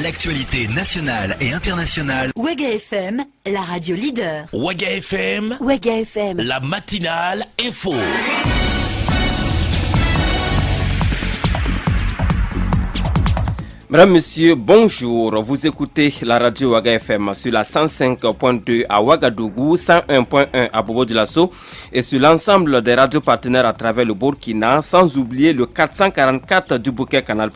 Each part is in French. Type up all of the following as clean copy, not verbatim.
L'actualité nationale et internationale. Ouaga FM, la radio leader. Ouaga FM, Ouaga FM, la matinale info. Mesdames, Messieurs, bonjour. Vous écoutez la radio Ouaga FM sur la 105.2 à Ouagadougou, 101.1 à Bobo-Dioulasso et sur l'ensemble des radios partenaires à travers le Burkina, sans oublier le 444 du bouquet Canal+.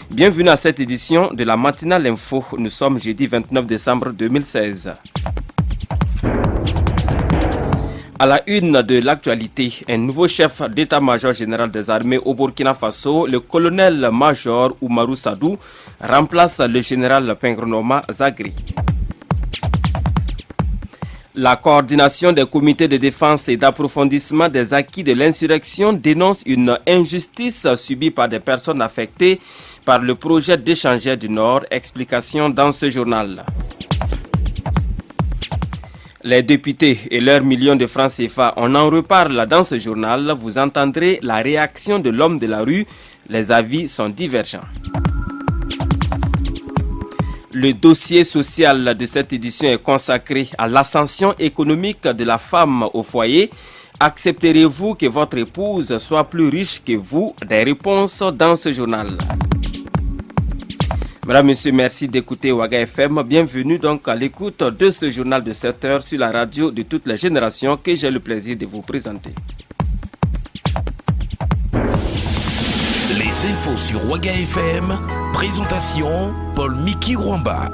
Bienvenue à cette édition de la matinale info. Nous sommes jeudi 29 décembre 2016. À la une de l'actualité, un nouveau chef d'état-major général des armées au Burkina Faso, le colonel-major Oumarou Sadou, remplace le général Pingrenoma Zagri. La coordination des comités de défense et d'approfondissement des acquis de l'insurrection dénonce une injustice subie par des personnes affectées par le projet d'échangeur du Nord. Explication dans ce journal. Les députés et leurs millions de francs CFA, on en reparle dans ce journal. Vous entendrez la réaction de l'homme de la rue. Les avis sont divergents. Le dossier social de cette édition est consacré à l'ascension économique de la femme au foyer. Accepterez-vous que votre épouse soit plus riche que vous? Des réponses dans ce journal. Mesdames, Messieurs, merci d'écouter Ouaga FM. Bienvenue donc à l'écoute de ce journal de 7 heures sur la radio de toutes les générations que j'ai le plaisir de vous présenter. Les infos sur Ouaga FM, présentation Paul-Miki Rwamba.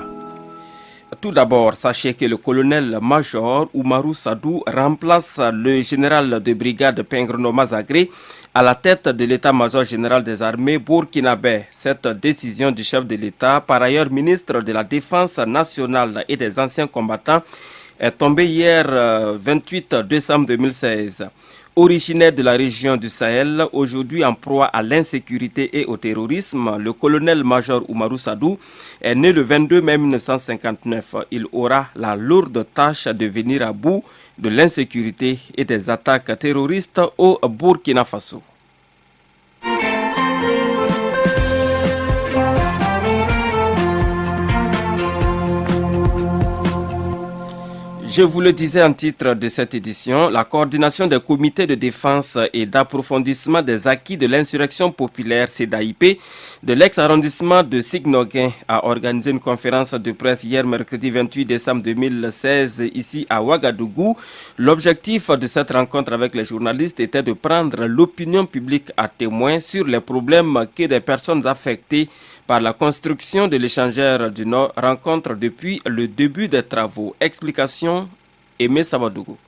Tout d'abord, sachez que le colonel-major Oumarou Sadou remplace le général de brigade Pingrenoma Zagri à la tête de l'état-major général des armées burkinabé. Cette décision du chef de l'État, par ailleurs ministre de la Défense nationale et des anciens combattants, est tombée hier 28 décembre 2016. Originaire de la région du Sahel, aujourd'hui en proie à l'insécurité et au terrorisme, le colonel-major Oumarou Sadou est né le 22 mai 1959. Il aura la lourde tâche de venir à bout de l'insécurité et des attaques terroristes au Burkina Faso. Je vous le disais en titre de cette édition, la coordination des comités de défense et d'approfondissement des acquis de l'insurrection populaire CEDAIP de l'ex-arrondissement de Signoguin a organisé une conférence de presse hier mercredi 28 décembre 2016 ici à Ouagadougou. L'objectif de cette rencontre avec les journalistes était de prendre l'opinion publique à témoin sur les problèmes que des personnes affectées par la construction de l'échangeur du Nord rencontrent depuis le début des travaux. Explication, Aimé Sabadougou.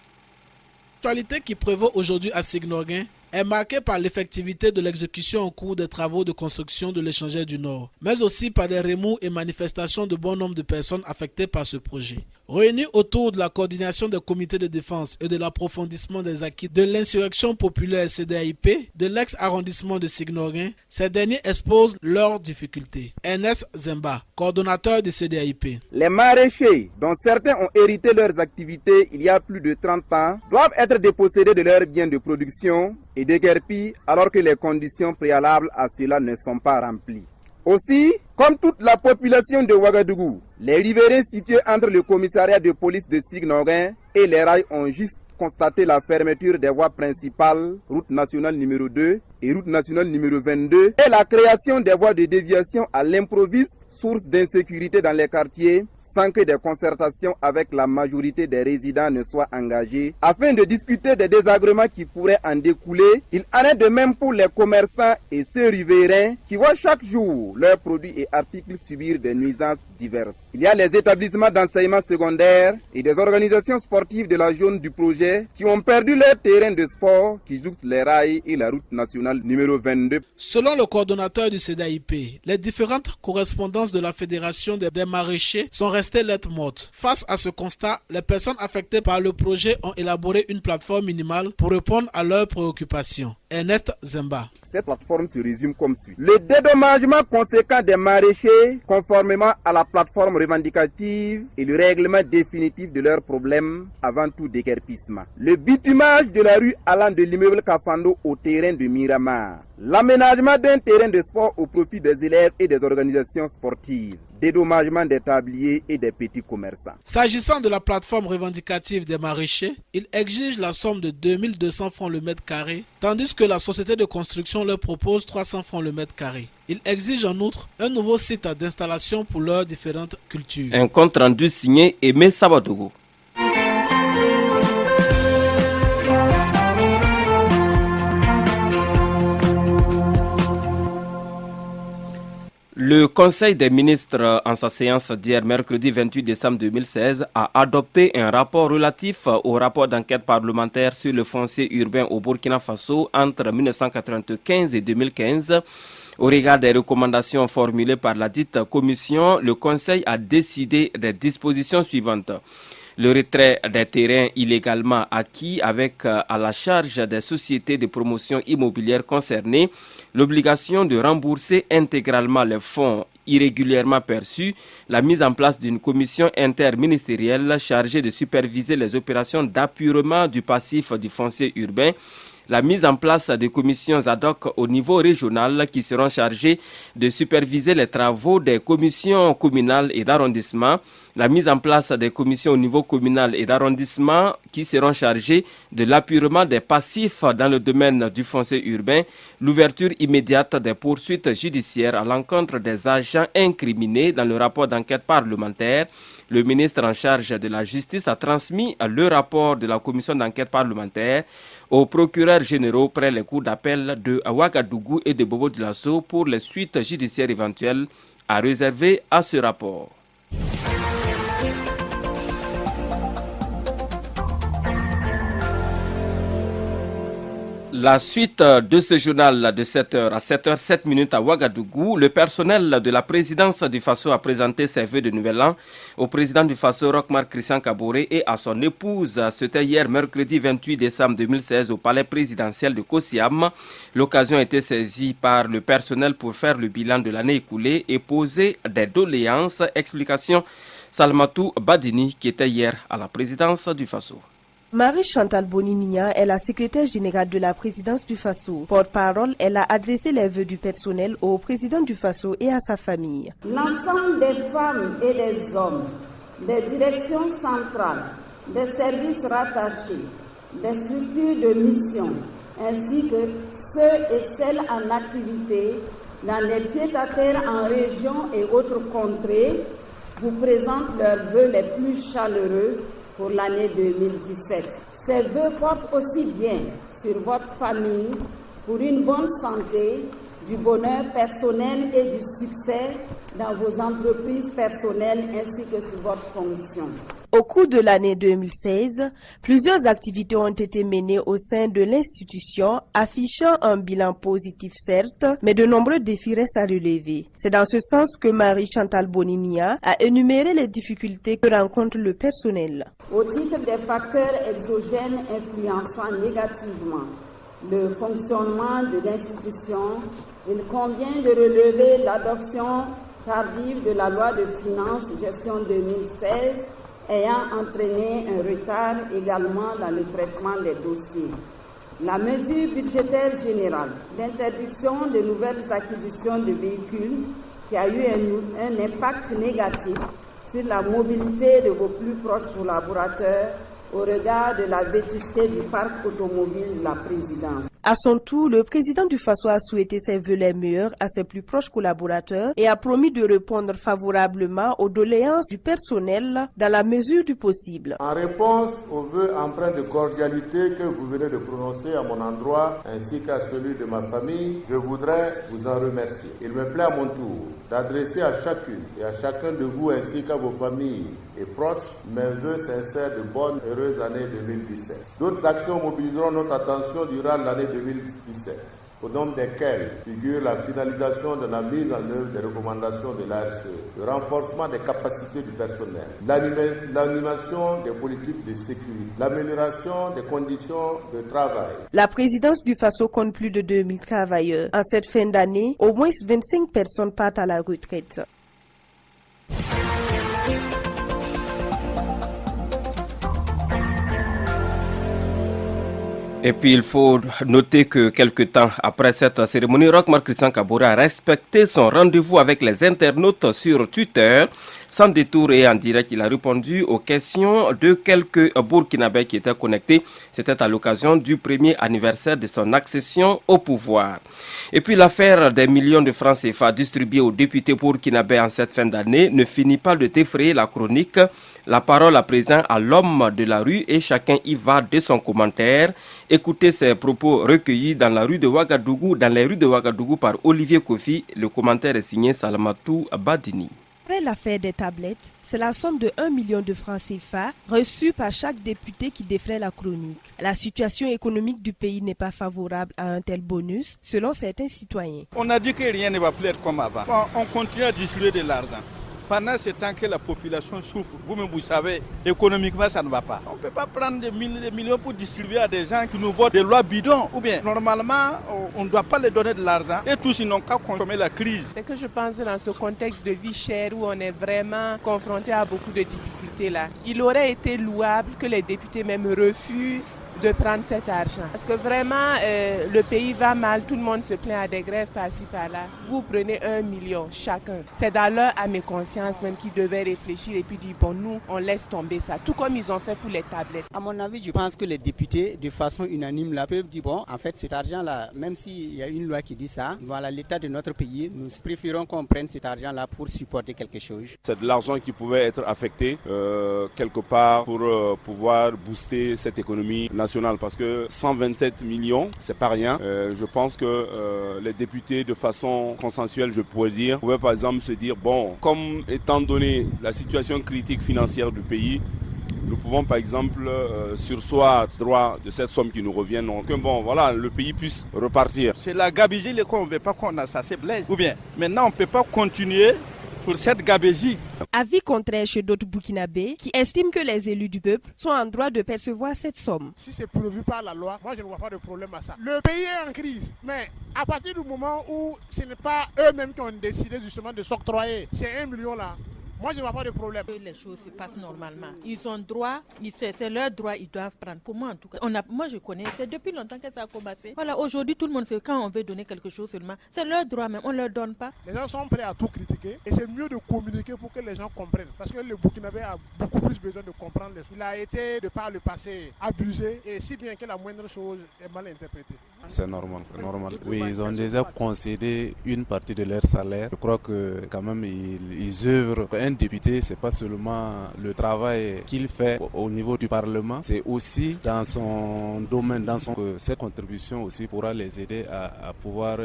L'actualité qui prévaut aujourd'hui à Signoguin est marquée par l'effectivité de l'exécution en cours des travaux de construction de l'échangeur du Nord, mais aussi par des remous et manifestations de bon nombre de personnes affectées par ce projet. Réunis autour de la coordination des comités de défense et de l'approfondissement des acquis de l'insurrection populaire CEDAIP de l'ex-arrondissement de Signoguin, ces derniers exposent leurs difficultés. Ernest Zemba, coordonnateur de CEDAIP. Les maraîchers, dont certains ont hérité leurs activités il y a plus de 30 ans, doivent être dépossédés de leurs biens de production et déguerpis alors que les conditions préalables à cela ne sont pas remplies. Aussi, comme toute la population de Ouagadougou, les riverains situés entre le commissariat de police de Signoguin et les rails ont juste constaté la fermeture des voies principales, route nationale numéro 2 et route nationale numéro 22, et la création des voies de déviation à l'improviste, source d'insécurité dans les quartiers, sans que des concertations avec la majorité des résidents ne soient engagées. Afin de discuter des désagréments qui pourraient en découler, il en est de même pour les commerçants et ceux riverains qui voient chaque jour leurs produits et articles subir des nuisances diverses. Il y a les établissements d'enseignement secondaire et des organisations sportives de la zone du projet qui ont perdu leur terrain de sport qui jouxte les rails et la route nationale numéro 22. Selon le coordonnateur du CEDAIP, les différentes correspondances de la Fédération des maraîchers sont restées lettres mortes. Face à ce constat, les personnes affectées par le projet ont élaboré une plateforme minimale pour répondre à leurs préoccupations. Ernest Zemba. Cette plateforme se résume comme suit. Le dédommagement conséquent des maraîchers conformément à la plateforme revendicative et le règlement définitif de leurs problèmes avant tout déguerpissement. Le bitumage de la rue allant de l'immeuble Kafando au terrain de Miramar. L'aménagement d'un terrain de sport au profit des élèves et des organisations sportives. dédommagement des tabliers et des petits commerçants. S'agissant de la plateforme revendicative des maraîchers, il exige la somme de 2200 francs le mètre carré, tandis que la société de construction leur propose 300 francs le mètre carré. Il exige en outre un nouveau site d'installation pour leurs différentes cultures. Un compte rendu signé Aimé Sabadougou. Le Conseil des ministres, en sa séance d'hier, mercredi 28 décembre 2016, a adopté un rapport relatif au rapport d'enquête parlementaire sur le foncier urbain au Burkina Faso entre 1995 et 2015. Au regard des recommandations formulées par la dite commission, le Conseil a décidé des dispositions suivantes. Le retrait des terrains illégalement acquis avec à la charge des sociétés de promotion immobilière concernées, l'obligation de rembourser intégralement les fonds irrégulièrement perçus, la mise en place d'une commission interministérielle chargée de superviser les opérations d'appurement du passif du foncier urbain, la mise en place de commissions ad hoc au niveau régional qui seront chargées de superviser les travaux des commissions communales et d'arrondissement, la mise en place des commissions au niveau communal et d'arrondissement qui seront chargées de l'appurement des passifs dans le domaine du foncier urbain, l'ouverture immédiate des poursuites judiciaires à l'encontre des agents incriminés dans le rapport d'enquête parlementaire. Le ministre en charge de la justice a transmis le rapport de la commission d'enquête parlementaire aux procureurs généraux près les cours d'appel de Ouagadougou et de Bobo-Dioulasso pour les suites judiciaires éventuelles à réserver à ce rapport. La suite de ce journal de 7h à 7h07 à Ouagadougou, le personnel de la présidence du Faso a présenté ses vœux de nouvel an au président du Faso, Roch-Marc Christian Kaboré, et à son épouse. C'était hier mercredi 28 décembre 2016 au palais présidentiel de Kosiam. L'occasion a été saisie par le personnel pour faire le bilan de l'année écoulée et poser des doléances. Explication Salmatou Badini qui était hier à la présidence du Faso. Marie-Chantal Boninia est la secrétaire générale de la présidence du Faso. Porte-parole, elle a adressé les vœux du personnel au président du Faso et à sa famille. L'ensemble des femmes et des hommes, des directions centrales, des services rattachés, des structures de mission, ainsi que ceux et celles en activité dans les pieds-à-terre en région et autres contrées, vous présentent leurs vœux les plus chaleureux pour l'année 2017. Ces vœux portent aussi bien sur votre famille pour une bonne santé, du bonheur personnel et du succès dans vos entreprises personnelles ainsi que sur votre fonction. Au cours de l'année 2016, plusieurs activités ont été menées au sein de l'institution, affichant un bilan positif certes, mais de nombreux défis restent à relever. C'est dans ce sens que Marie-Chantal Boninia a énuméré les difficultés que rencontre le personnel. Au titre des facteurs exogènes influençant négativement le fonctionnement de l'institution, il convient de relever l'adoption tardive de la loi de finances gestion 2016 ayant entraîné un retard également dans le traitement des dossiers. La mesure budgétaire générale d'interdiction de nouvelles acquisitions de véhicules qui a eu un impact négatif sur la mobilité de vos plus proches collaborateurs au regard de la vétusté du parc automobile de la présidence. À son tour, le président du Faso a souhaité ses vœux les meilleurs à ses plus proches collaborateurs et a promis de répondre favorablement aux doléances du personnel dans la mesure du possible. En réponse aux vœux empreints de cordialité que vous venez de prononcer à mon endroit ainsi qu'à celui de ma famille, je voudrais vous en remercier. Il me plaît à mon tour d'adresser à chacune et à chacun de vous ainsi qu'à vos familles et proches mes vœux sincères de bonne et heureuse année 2017. D'autres actions mobiliseront notre attention durant l'année 2017, au nombre desquelles figure la finalisation de la mise en œuvre des recommandations de l'ARCE, le renforcement des capacités du personnel, l'animation des politiques de sécurité, l'amélioration des conditions de travail. La présidence du Faso compte plus de 2000 travailleurs. En cette fin d'année, au moins 25 personnes partent à la retraite. Et puis il faut noter que quelque temps après cette cérémonie, Roch-Marc Christian Kabore a respecté son rendez-vous avec les internautes sur Twitter. Sans détour et en direct, il a répondu aux questions de quelques Burkinabés qui étaient connectés. C'était à l'occasion du premier anniversaire de son accession au pouvoir. Et puis l'affaire des millions de francs CFA distribués aux députés burkinabés en cette fin d'année ne finit pas de défrayer la chronique. La parole à présent à l'homme de la rue et chacun y va de son commentaire. Écoutez ces propos recueillis dans les rues de Ouagadougou par Olivier Kofi. Le commentaire est signé Salamatou Badini. Après l'affaire des tablettes, c'est la somme de 1 million de francs CFA reçue par chaque député qui défraie la chronique. La situation économique du pays n'est pas favorable à un tel bonus, selon certains citoyens. On a dit que rien ne va plus être comme avant. On continue à distribuer de l'argent. Pendant ce temps que la population souffre, vous-même vous savez, économiquement ça ne va pas. On ne peut pas prendre des millions pour distribuer à des gens qui nous votent des lois bidons. Ou bien, normalement, on ne doit pas leur donner de l'argent et tous ils n'ont qu'à consommer la crise. C'est que je pense dans ce contexte de vie chère où on est vraiment confronté à beaucoup de difficultés là, il aurait été louable que les députés même refusent de prendre cet argent. Parce que vraiment, le pays va mal, tout le monde se plaint à des grèves par-ci, par-là. Vous prenez 1 million chacun. C'est dans leur âme et conscience même qu'ils devaient réfléchir et puis dire, bon, nous, on laisse tomber ça. Tout comme ils ont fait pour les tablettes. À mon avis, je pense que les députés, de façon unanime, là, peuvent dire, bon, en fait, cet argent-là, même s'il y a une loi qui dit ça, voilà, l'état de notre pays, nous préférons qu'on prenne cet argent-là pour supporter quelque chose. C'est de l'argent qui pouvait être affecté quelque part pour pouvoir booster cette économie nationale. Parce que 127 millions, c'est pas rien. Je pense que les députés, de façon consensuelle, je pourrais dire, pouvaient par exemple se dire, bon, comme étant donné la situation critique financière du pays, nous pouvons par exemple surseoir droit de cette somme qui nous revient. Donc bon, voilà, le pays puisse repartir. C'est la gabegie qu'on ne veut pas qu'on a ça, c'est blague. Ou bien, maintenant on ne peut pas continuer sur cette gabegie. Avis contraire chez d'autres Burkinabés qui estiment que les élus du peuple sont en droit de percevoir cette somme. Si c'est prévu par la loi, moi je ne vois pas de problème à ça. Le pays est en crise, mais à partir du moment où ce n'est pas eux-mêmes qui ont décidé justement de s'octroyer ces 1 million là, moi, je ne vois pas de problème. Les choses se passent normalement. Ils ont droit, c'est leur droit, ils doivent prendre. Pour moi, en tout cas, moi je connais, c'est depuis longtemps que ça a commencé. Voilà, aujourd'hui, tout le monde sait quand on veut donner quelque chose seulement, c'est leur droit même, on ne leur donne pas. Les gens sont prêts à tout critiquer et c'est mieux de communiquer pour que les gens comprennent. Parce que le Burkinabé a beaucoup plus besoin de comprendre. Il a été, de par le passé, abusé et si bien que la moindre chose est mal interprétée. C'est normal, c'est normal. Oui, ils ont déjà concédé une partie de leur salaire. Je crois que quand même, ils œuvrent. Un député, c'est pas seulement le travail qu'il fait au niveau du Parlement, c'est aussi dans son domaine, cette contribution aussi pourra les aider à pouvoir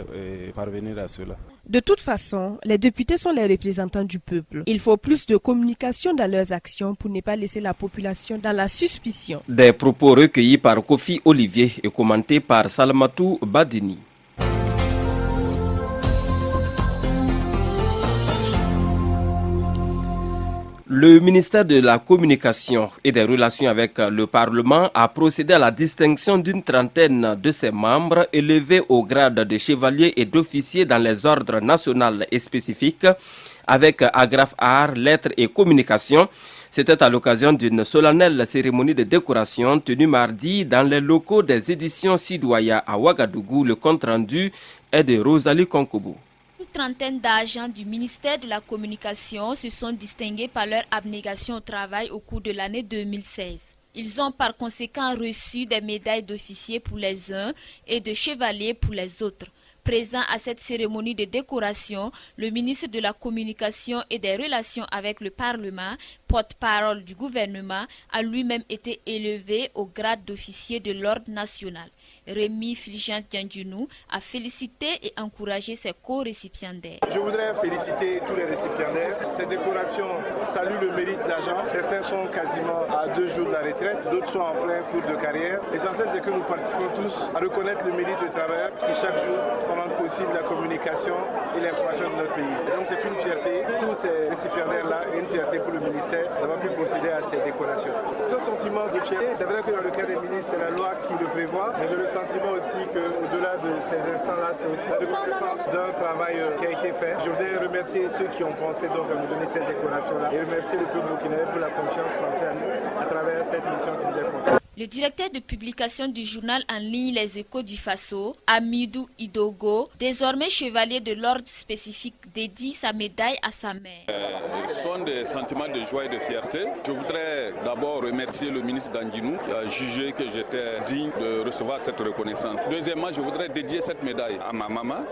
parvenir à cela. De toute façon, les députés sont les représentants du peuple. Il faut plus de communication dans leurs actions pour ne pas laisser la population dans la suspicion. Des propos recueillis par Kofi Olivier et commentés par Salamatou Badini. Le ministère de la Communication et des Relations avec le Parlement a procédé à la distinction d'une trentaine de ses membres élevés au grade de chevalier et d'officier dans les ordres nationaux et spécifiques avec agrafe art, lettres et communication. C'était à l'occasion d'une solennelle cérémonie de décoration tenue mardi dans les locaux des éditions Sidoya à Ouagadougou. Le compte rendu est de Rosalie Konkobo. Une trentaine d'agents du ministère de la Communication se sont distingués par leur abnégation au travail au cours de l'année 2016. Ils ont par conséquent reçu des médailles d'officier pour les uns et de chevalier pour les autres. Présent à cette cérémonie de décoration, le ministre de la Communication et des Relations avec le Parlement, porte-parole du gouvernement, a lui-même été élevé au grade d'officier de l'ordre national. Rémi Fulgence Diandjounou a félicité et encouragé ses co-récipiendaires. Je voudrais féliciter tous les récipiendaires. Cette décoration salue le mérite d'agents. Certains sont quasiment à 2 jours de la retraite, d'autres sont en plein cours de carrière. L'essentiel, c'est que nous participons tous à reconnaître le mérite de travailleurs qui chaque jour rendent possible la communication et l'information de notre pays. Et donc c'est une fierté, tous ces récipiendaires-là, et une fierté pour le ministère d'avoir pu procéder à ces décorations. C'est un sentiment de fierté. C'est vrai que dans le cas des ministres, c'est la loi qui le prévoit, mais j'ai le sentiment aussi qu'au-delà de ces instants-là, c'est aussi la reconnaissance d'un travail qui a été fait. Je voudrais remercier ceux qui ont pensé donc à nous donner cette décoration-là et remercier le peuple burkinabé pour la confiance pensée à nous à travers cette mission qui nous est confiée. Le directeur de publication du journal en ligne Les Échos du Faso, Amidou Idogo, désormais chevalier de l'ordre spécifique, dédie sa médaille à sa mère. Ce sont des sentiments de joie et de fierté. Je voudrais d'abord remercier le ministre Dandinou qui a jugé que j'étais digne de recevoir cette reconnaissance. Deuxièmement, je voudrais dédier cette médaille à ma maman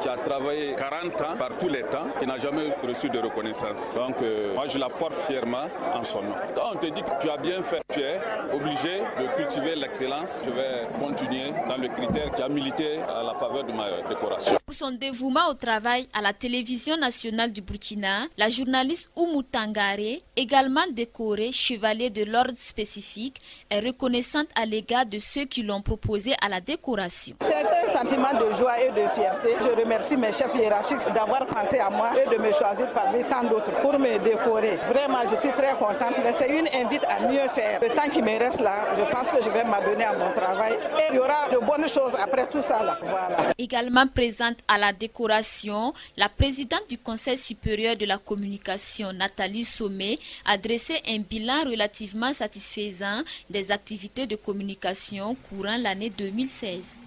qui a travaillé 40 ans par tous les temps, qui n'a jamais reçu de reconnaissance. Donc moi je la porte fièrement en son nom. Quand on te dit que tu as bien fait, tu es obligé de cultiver l'excellence. Je vais continuer dans le critère qui a milité à la faveur de ma décoration. Pour son dévouement au travail à la télévision nationale du Burkina, la journaliste Oumou Tangare, également décorée chevalier de l'ordre spécifique, est reconnaissante à l'égard de ceux qui l'ont proposé à la décoration. C'est un sentiment de joie et de fierté. Je remercie mes chefs hiérarchiques d'avoir pensé à moi et de me choisir parmi tant d'autres pour me décorer. Vraiment, je suis très contente, mais c'est une invite à mieux faire. Le temps qui me reste là, je pense que je vais m'adonner à mon travail et il y aura de bonnes choses après tout ça là. Voilà. Également présente à la décoration, la présidente du Conseil supérieur de la communication, Nathalie Sommet, a dressé un bilan relativement satisfaisant des activités de communication courant l'année 2016.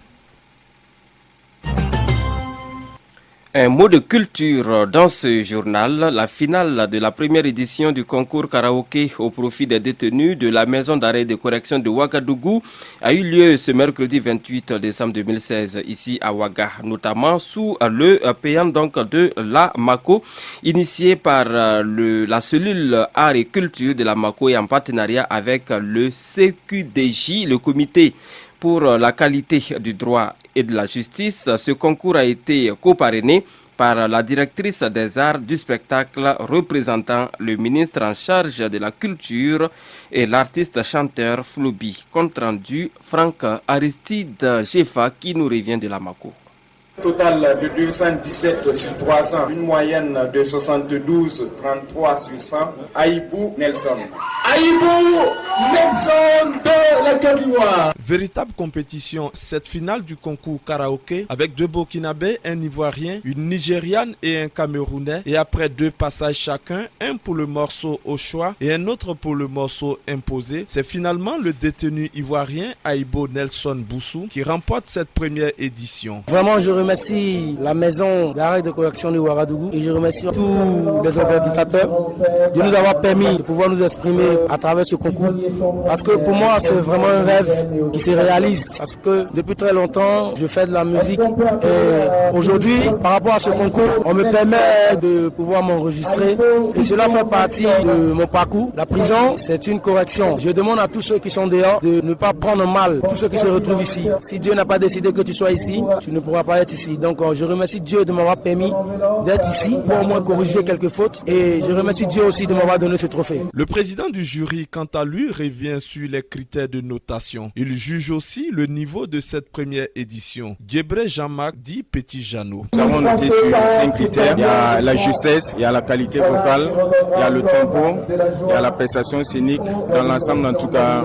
Un mot de culture dans ce journal. La finale de la première édition du concours karaoké au profit des détenus de la maison d'arrêt de correction de Ouagadougou a eu lieu ce mercredi 28 décembre 2016 ici à Ouaga, notamment sous le payant donc de la MACO, initié par la cellule art et culture de la MACO et en partenariat avec le CQDJ, le comité pour la qualité du droit et de la justice. Ce concours a été coparrainé par la directrice des arts du spectacle représentant le ministre en charge de la culture et l'artiste chanteur Floubi. Compte rendu Franck Aristide Jefa qui nous revient de la MACO. Total de 217 sur 300, une moyenne de 72, 33 sur 100. Aïbou Nelson. Aïbou Nelson de la Côte d'Ivoire. Véritable compétition, cette finale du concours karaoké avec deux Burkinabés, un Ivoirien, une Nigériane et un Camerounais. Et après deux passages chacun, un pour le morceau au choix et un autre pour le morceau imposé, c'est finalement le détenu ivoirien Aïbou Nelson Boussou qui remporte cette première édition. Vraiment, je remercie la maison d'arrêt de correction de Ouagadougou et je remercie tous les organisateurs de nous avoir permis de pouvoir nous exprimer à travers ce concours. Parce que pour moi, c'est vraiment un rêve qui se réalise. Parce que depuis très longtemps, je fais de la musique et aujourd'hui, par rapport à ce concours, on me permet de pouvoir m'enregistrer et cela fait partie de mon parcours. La prison, c'est une correction. Je demande à tous ceux qui sont dehors de ne pas prendre mal tous ceux qui se retrouvent ici. Si Dieu n'a pas décidé que tu sois ici, tu ne pourras pas être ici. Donc je remercie Dieu de m'avoir permis d'être ici pour au moins corriger quelques fautes et je remercie Dieu aussi de m'avoir donné ce trophée. Le président du jury, quant à lui, revient sur les critères de notation. Il juge aussi le niveau de cette première édition. Guébré Jean-Marc dit Petit Jeannot. Nous avons noté sur 5 critères. Il y a la justesse, il y a la qualité vocale, il y a le tempo, il y a la prestation scénique. Dans l'ensemble, en tout cas,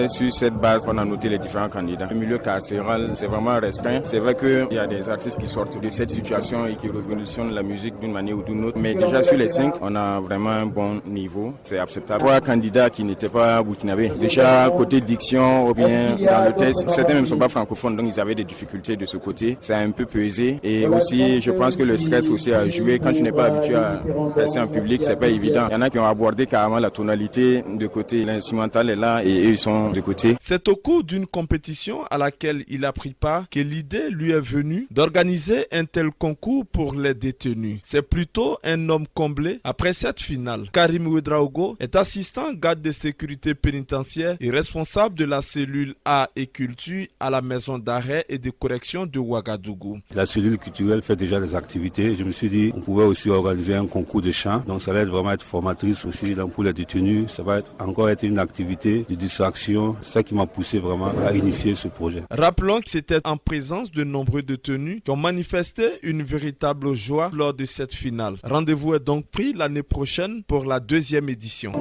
sur cette base, on a noté les différents candidats. Le milieu carcéral, c'est vraiment restreint. C'est vrai qu'il y a des artistes qui sortent de cette situation et qui revolutionnent la musique d'une manière ou d'une autre. Mais déjà sur les 5, on a vraiment un bon niveau. C'est acceptable. 3 candidats qui n'étaient pas burkinabés. Déjà, côté diction ou bien dans le test, certains même ne sont pas francophones, donc ils avaient des difficultés de ce côté. Ça a un peu pesé. Et aussi, je pense que le stress aussi a joué. Quand tu n'es pas habitué à passer en public, c'est pas évident. Il y en a qui ont abordé carrément la tonalité de côté. L'instrumental est là et eux, ils sont de côté. C'est au cours d'une compétition à laquelle il a pris part que l'idée lui est venue d'organiser un tel concours pour les détenus. C'est plutôt un homme comblé après cette finale. Karim Ouedraogo est assistant garde de sécurité pénitentiaire et responsable de la cellule art et culture à la maison d'arrêt et de correction de Ouagadougou. La cellule culturelle fait déjà des activités. Je me suis dit on pouvait aussi organiser un concours de chant. Donc ça va vraiment être formatrice aussi pour les détenus. Ça va encore être une activité de distraction. C'est ça qui m'a poussé vraiment à initier ce projet. Rappelons que c'était en présence de nombreux détenus qui ont manifesté une véritable joie lors de cette finale. Rendez-vous est donc pris l'année prochaine pour la deuxième édition.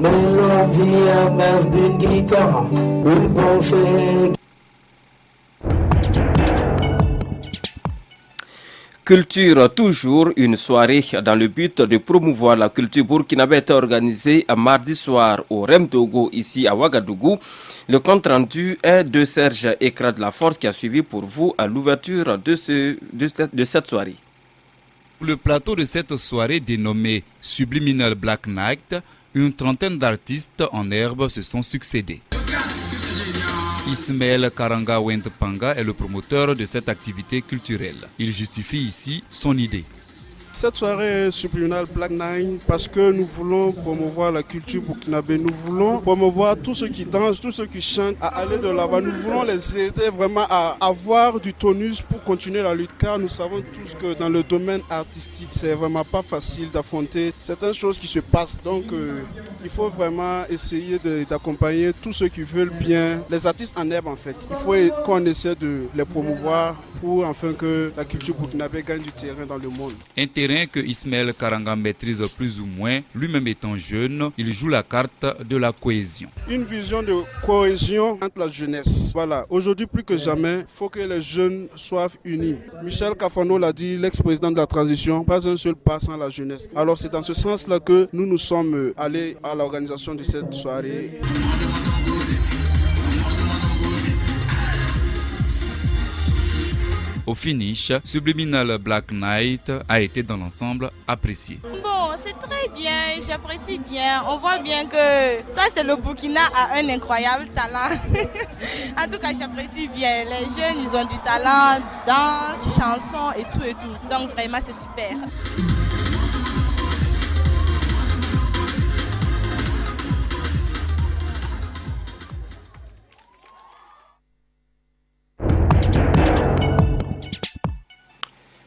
Culture toujours, une soirée dans le but de promouvoir la culture burkinabé était organisée mardi soir au Remtogo ici à Ouagadougou. Le compte rendu est de Serge Ekra de la Force qui a suivi pour vous à l'ouverture de cette soirée. Le plateau de cette soirée dénommée Subliminal Black Night, une trentaine d'artistes en herbe se sont succédés. Ismaël Karanga Wentpanga est le promoteur de cette activité culturelle. Il justifie ici son idée. Cette soirée est Subliminal Black Night parce que nous voulons promouvoir la culture burkinabé. Nous voulons promouvoir tous ceux qui dansent, tous ceux qui chantent, à aller de l'avant. Nous voulons les aider vraiment à avoir du tonus pour continuer la lutte, car nous savons tous que dans le domaine artistique, c'est vraiment pas facile d'affronter certaines choses qui se passent. Donc il faut vraiment essayer d'accompagner tous ceux qui veulent bien, les artistes en herbe en fait. Il faut qu'on essaie de les promouvoir pour enfin que la culture burkinabé gagne du terrain dans le monde. Terrain que Ismaël Karanga maîtrise plus ou moins, lui-même étant jeune, il joue la carte de la cohésion. Une vision de cohésion entre la jeunesse. Voilà, aujourd'hui plus que jamais, il faut que les jeunes soient unis. Michel Kafando l'a dit, l'ex-président de la transition, pas un seul pas sans la jeunesse. Alors c'est dans ce sens-là que nous sommes allés à l'organisation de cette soirée. Au finish, Subliminal Black Night a été dans l'ensemble apprécié. Bon, c'est très bien, j'apprécie bien. On voit bien que ça, c'est le Burkina a un incroyable talent. En tout cas, j'apprécie bien. Les jeunes, ils ont du talent, danse, chansons et tout et tout. Donc vraiment, c'est super.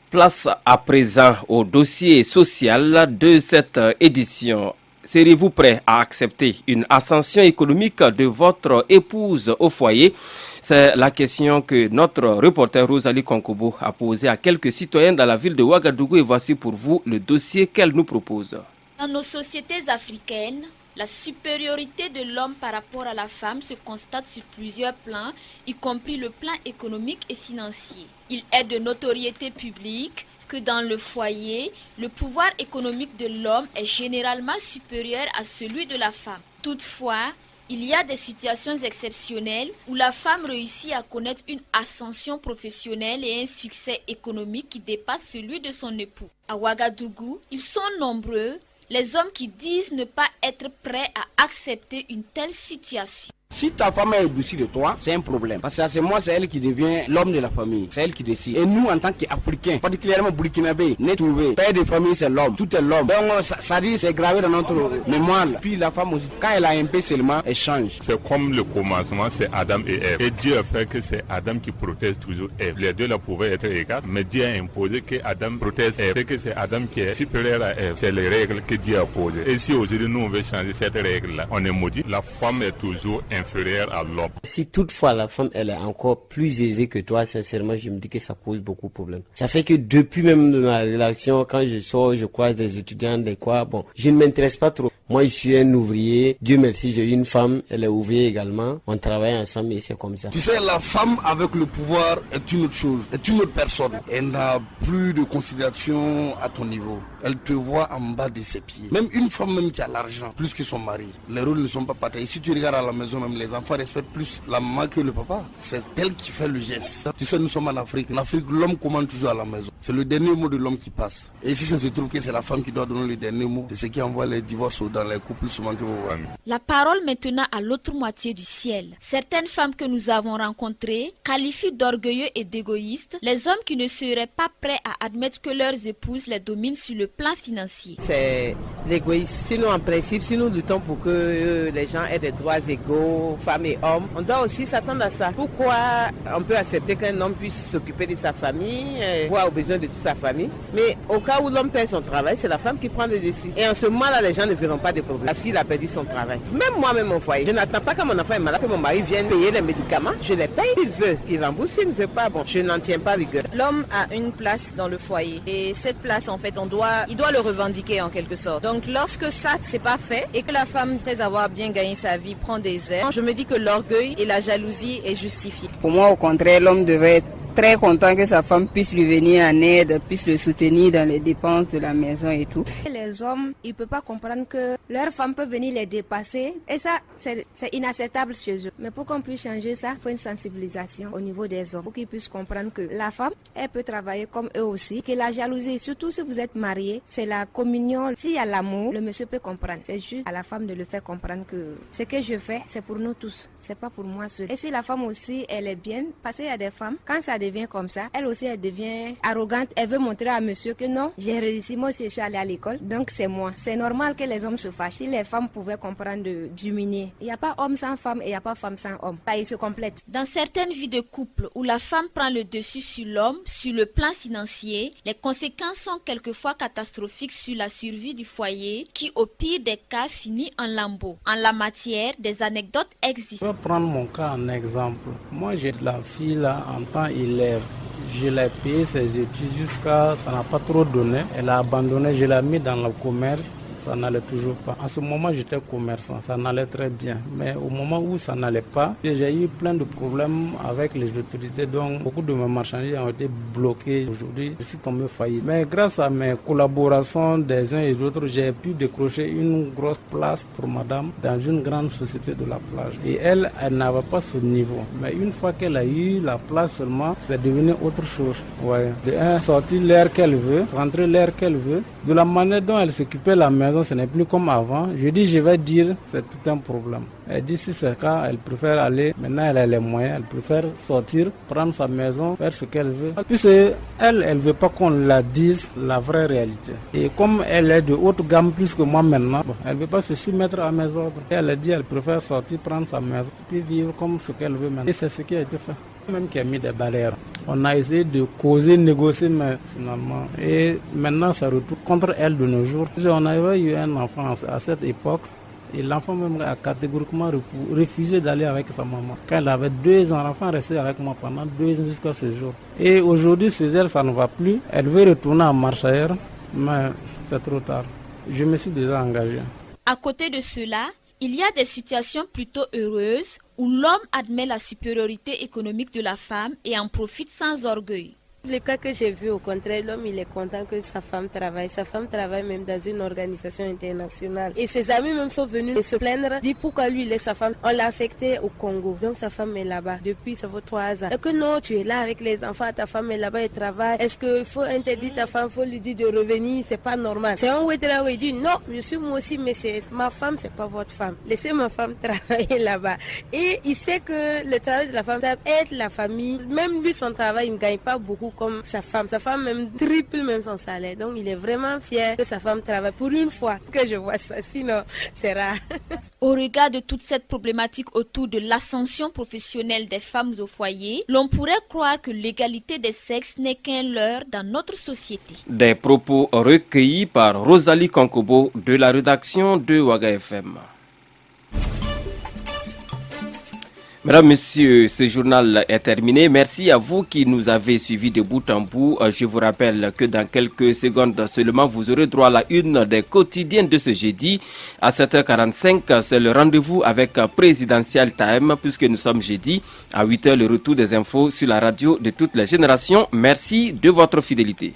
Place à présent au dossier social de cette édition. Serez-vous prêt à accepter une ascension économique de votre épouse au foyer? C'est la question que notre reporter Rosalie Konkobo a posée à quelques citoyens dans la ville de Ouagadougou et voici pour vous le dossier qu'elle nous propose. Dans nos sociétés africaines, la supériorité de l'homme par rapport à la femme se constate sur plusieurs plans, y compris le plan économique et financier. Il est de notoriété publique que dans le foyer, le pouvoir économique de l'homme est généralement supérieur à celui de la femme. Toutefois, il y a des situations exceptionnelles où la femme réussit à connaître une ascension professionnelle et un succès économique qui dépasse celui de son époux. À Ouagadougou, ils sont nombreux, les hommes qui disent ne pas être prêts à accepter une telle situation. Si ta femme est au-dessus de toi, c'est un problème. Parce que c'est moi, c'est elle qui devient l'homme de la famille. C'est elle qui décide. Et nous, en tant qu'Africains, particulièrement burkinabé, n'est trouvé. Père de famille, c'est l'homme. Tout est l'homme. Donc, ça dit, c'est gravé dans notre mémoire. Puis la femme aussi, quand elle a un peu seulement, elle change. C'est comme le commencement, c'est Adam et Ève. Et Dieu a fait que c'est Adam qui protège toujours Ève. Les deux là pouvaient être égales, mais Dieu a imposé que Adam protège Ève. Et que c'est Adam qui est supérieur à Ève. C'est les règles que Dieu a posées. Et si aujourd'hui nous on veut changer cette règle-là, on est maudit. La femme est toujours inférieure à l'homme. Si toutefois la femme elle est encore plus aisée que toi, sincèrement je me dis que ça cause beaucoup de problèmes. Ça fait que depuis même ma relation, quand je sors, je croise des étudiants, des quoi, bon, je ne m'intéresse pas trop. Moi je suis un ouvrier, Dieu merci j'ai une femme, elle est ouvrière également, on travaille ensemble et c'est comme ça. Tu sais, la femme avec le pouvoir est une autre chose, est une autre personne. Elle n'a plus de considération à ton niveau. Elle te voit en bas de ses pieds. Même une femme même qui a l'argent, plus que son mari, les rôles ne sont pas partagés. Si tu regardes à la maison, même les enfants respectent plus la maman que le papa. C'est elle qui fait le geste. Tu sais, nous sommes en Afrique. En Afrique, l'homme commande toujours à la maison. C'est le dernier mot de l'homme qui passe. Et si ça se trouve que c'est la femme qui doit donner le dernier mot, c'est ce qui envoie les divorces dans les couples souvent que vous voyez. La parole maintenant à l'autre moitié du ciel. Certaines femmes que nous avons rencontrées qualifient d'orgueilleux et d'égoïstes les hommes qui ne seraient pas prêts à admettre que leurs épouses les dominent sur le plan financier. C'est l'égoïsme. Sinon, en principe, si nous luttons pour que les gens aient des droits égaux, femmes et hommes, on doit aussi s'attendre à ça. Pourquoi on peut accepter qu'un homme puisse s'occuper de sa famille, voir aux besoins de toute sa famille, mais au cas où l'homme perd son travail, c'est la femme qui prend le dessus. Et en ce moment-là, les gens ne verront pas de problème parce qu'il a perdu son travail. Même moi-même, mon foyer, je n'attends pas quand mon enfant est malade, que mon mari vienne payer les médicaments. Je les paye, il veut qu'il rembourse, il ne veut pas. Bon, je n'en tiens pas rigueur. L'homme a une place dans le foyer et cette place, en fait, il doit le revendiquer en quelque sorte. Donc, lorsque ça, c'est pas fait et que la femme, après avoir bien gagné sa vie, prend des airs, je me dis que l'orgueil et la jalousie est justifié. Pour moi, au contraire, l'homme devrait être très content que sa femme puisse lui venir en aide, puisse le soutenir dans les dépenses de la maison et tout. Les hommes, ils ne peuvent pas comprendre que leur femme peut venir les dépasser et ça, c'est inacceptable chez eux. Mais pour qu'on puisse changer ça, il faut une sensibilisation au niveau des hommes pour qu'ils puissent comprendre que la femme, elle peut travailler comme eux aussi, que la jalousie, surtout si vous êtes marié, c'est la communion. S'il y a l'amour, le monsieur peut comprendre. C'est juste à la femme de le faire comprendre que ce que je fais, c'est pour nous tous, c'est pas pour moi seul. Et si la femme aussi, elle est bien, parce qu'il y a des femmes, quand ça devient comme ça, elle aussi, elle devient arrogante, elle veut montrer à monsieur que non, j'ai réussi, moi aussi je suis allée à l'école, donc c'est moi. C'est normal que les hommes se fâchent. Si les femmes pouvaient comprendre d'humilier, il n'y a pas homme sans femme et il n'y a pas femme sans homme. Là, ils se complètent. Dans certaines vies de couple où la femme prend le dessus sur l'homme, sur le plan financier, les conséquences sont quelquefois catastrophiques sur la survie du foyer qui, au pire des cas, finit en lambeaux. En la matière, des anecdotes existent. Je vais prendre mon cas en exemple. Moi, j'ai la fille là en tant qu'élève. Je l'ai payé ses études jusqu'à ça n'a pas trop donné. Elle a abandonné, je l'ai mis dans le commerce. Ça n'allait toujours pas. En ce moment, j'étais commerçant, ça n'allait très bien. Mais au moment où ça n'allait pas, j'ai eu plein de problèmes avec les autorités. Donc, beaucoup de mes marchandises ont été bloquées. Aujourd'hui, je suis tombé failli. Mais grâce à mes collaborations des uns et des autres, j'ai pu décrocher une grosse place pour madame dans une grande société de la plage. Et elle n'avait pas ce niveau. Mais une fois qu'elle a eu la place seulement, c'est devenu autre chose. Ouais. Sortir l'air qu'elle veut, rentrer l'air qu'elle veut. De la manière dont elle s'occupait de la maison, ce n'est plus comme avant. Je dis, je vais dire, c'est tout un problème. Elle dit, si c'est le cas, elle préfère aller, maintenant elle a les moyens, elle préfère sortir, prendre sa maison, faire ce qu'elle veut. Puisque elle veut pas qu'on la dise la vraie réalité. Et comme elle est de haute gamme plus que moi maintenant, elle veut pas se soumettre à mes ordres. Et elle a dit, elle préfère sortir, prendre sa maison, puis vivre comme ce qu'elle veut maintenant. Et c'est ce qui a été fait. Même qui a mis des barrières. On a essayé de causer, négocier, mais finalement. Et maintenant, ça retourne contre elle de nos jours. On avait eu un enfant à cette époque. Et l'enfant même a catégoriquement refusé d'aller avec sa maman. Quand elle avait 2 ans, l'enfant restait avec moi pendant 2 ans jusqu'à ce jour. Et aujourd'hui, chez elle, ça ne va plus. Elle veut retourner en marche arrière, mais c'est trop tard. Je me suis déjà engagé. À côté de cela, il y a des situations plutôt heureuses où l'homme admet la supériorité économique de la femme et en profite sans orgueil. Le cas que j'ai vu, au contraire, l'homme il est content que sa femme travaille. Sa femme travaille même dans une organisation internationale. Et ses amis même sont venus se plaindre, dit pourquoi lui il est sa femme. On l'a affecté au Congo. Donc sa femme est là-bas depuis ça fait 3 ans. Et que non, tu es là avec les enfants, ta femme est là-bas, elle travaille. Est-ce qu'il faut interdire ta femme, il faut lui dire de revenir, c'est pas normal. C'est un Ouédra où il dit non, je suis moi aussi, mais c'est ma femme, c'est pas votre femme. Laissez ma femme travailler là-bas. Et il sait que le travail de la femme, ça aide la famille. Même lui, son travail, il ne gagne pas beaucoup comme sa femme. Sa femme même triple même son salaire. Donc il est vraiment fier que sa femme travaille pour une fois que je vois ça. Sinon, c'est rare. Au regard de toute cette problématique autour de l'ascension professionnelle des femmes au foyer, l'on pourrait croire que l'égalité des sexes n'est qu'un leurre dans notre société. Des propos recueillis par Rosalie Kankobo de la rédaction de Waga FM. Mesdames, Messieurs, ce journal est terminé. Merci à vous qui nous avez suivis de bout en bout. Je vous rappelle que dans quelques secondes seulement, vous aurez droit à la une des quotidiens de ce jeudi. À 7h45, c'est le rendez-vous avec Presidential Time, puisque nous sommes jeudi. À 8h, le retour des infos sur la radio de toutes les générations. Merci de votre fidélité.